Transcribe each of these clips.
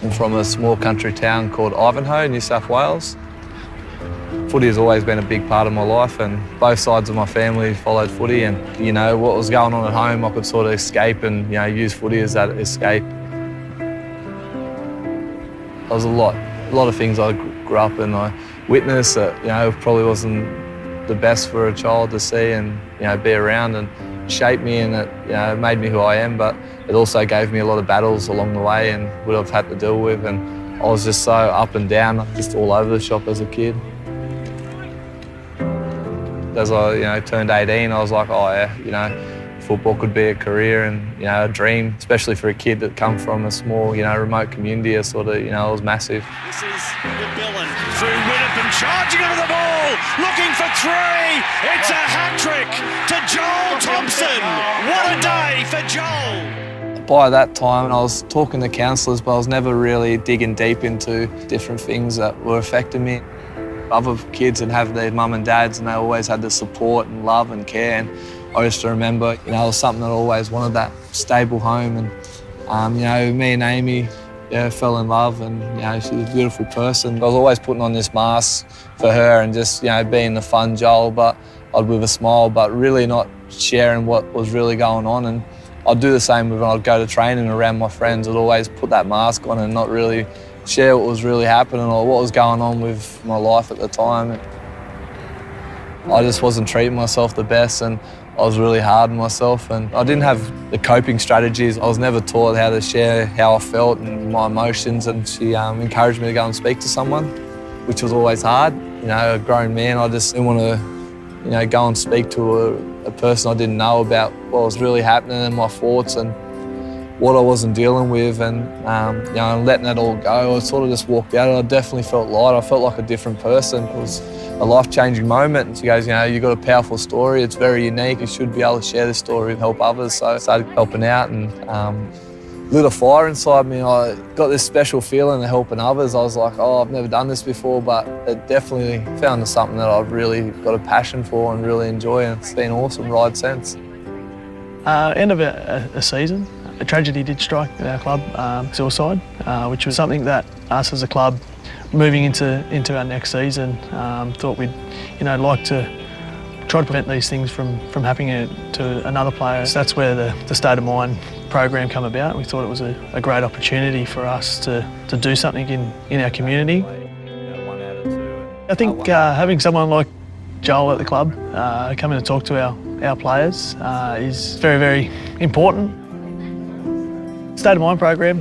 I'm from a small country town called Ivanhoe, New South Wales. Footy has always been a big part of my life, and both sides of my family followed footy, and what was going on at home I could sort of escape and use footy as that escape. There was a lot of things I grew up and I witnessed that probably wasn't the best for a child to see and be around, and shaped me, and it made me who I am, but it also gave me a lot of battles along the way and what I've had to deal with, and I was just so up and down, just all over the shop as a kid. As I turned 18, I was like, oh yeah, football could be a career and a dream, especially for a kid that come from a small remote community. It sort of it was massive. This is the villain through Winnipeg, charging over the ball, looking for three. It's a hat trick to Joel Thompson. What a day for Joel. By that time, I was talking to counsellors, but I was never really digging deep into different things that were affecting me. Other kids would have their mum and dads, and they always had the support and love and care. And I used to remember, it was something that I always wanted, that stable home. And me and Amy, fell in love, and she's a beautiful person. I was always putting on this mask for her and just being the fun Joel, but with a smile, but really not sharing what was really going on. And I'd do the same when I'd go to training around my friends. I'd always put that mask on and not really share what was really happening or what was going on with my life at the time. I just wasn't treating myself the best, and I was really hard on myself, and I didn't have the coping strategies. I was never taught how to share how I felt and my emotions, and she encouraged me to go and speak to someone, which was always hard. A grown man, I just didn't want to go and speak to a person I didn't know about what was really happening and my thoughts and what I wasn't dealing with, and letting that all go. I sort of just walked out, and I definitely felt light. I felt like a different person. It was a life-changing moment. And she goes, you've got a powerful story. It's very unique. You should be able to share this story and help others. So I started helping out and lit a fire inside me. I got this special feeling of helping others. I was like, I've never done this before, but it definitely found something that I've really got a passion for and really enjoy, and it's been an awesome ride since. End of a season, a tragedy did strike at our club, suicide, which was something that us as a club, moving into our next season, thought we'd like to try to prevent these things from happening to another player. So that's where the State of Mind program came about. We thought it was a great opportunity for us to do something in our community. I think having someone like Joel at the club coming to talk to our players is very, very important. State of Mind program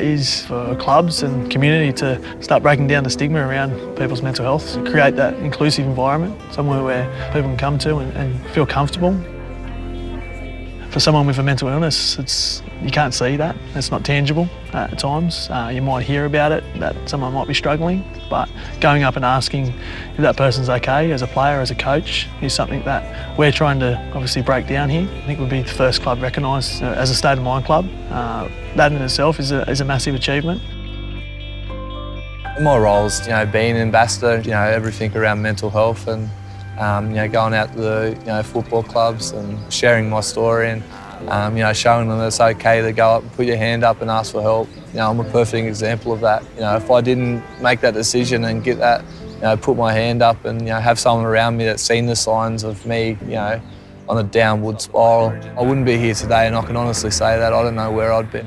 is for clubs and community to start breaking down the stigma around people's mental health, to create that inclusive environment, somewhere where people can come to and feel comfortable. For someone with a mental illness, you can't see that. It's not tangible at times. You might hear about it, that someone might be struggling, but going up and asking if that person's okay as a player, as a coach, is something that we're trying to obviously break down here. I think we'll be the first club recognised as a State of Mind club. That in itself is a massive achievement. My role's, being an ambassador, everything around mental health, and going out to the football clubs and sharing my story, and showing them that it's okay to go up and put your hand up and ask for help. I'm a perfect example of that. If I didn't make that decision and get that, put my hand up and have someone around me that's seen the signs of me, on a downward spiral, I wouldn't be here today, and I can honestly say that. I don't know where I'd be.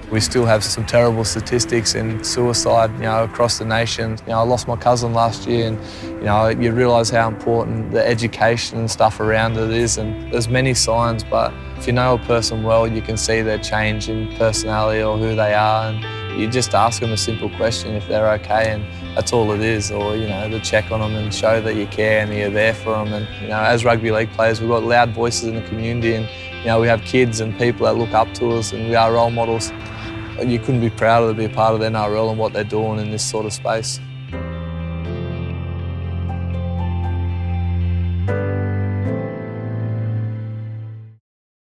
We still have some terrible statistics in suicide, across the nation. I lost my cousin last year, and you realise how important the education and stuff around it is. And there's many signs, but if you know a person well, you can see their change in personality or who they are, and you just ask them a simple question if they're okay, and that's all it is. Or to check on them and show that you care and you're there for them. And as rugby league players, we've got loud voices in the community, and we have kids and people that look up to us, and we are role models. You couldn't be prouder to be a part of the NRL and what they're doing in this sort of space.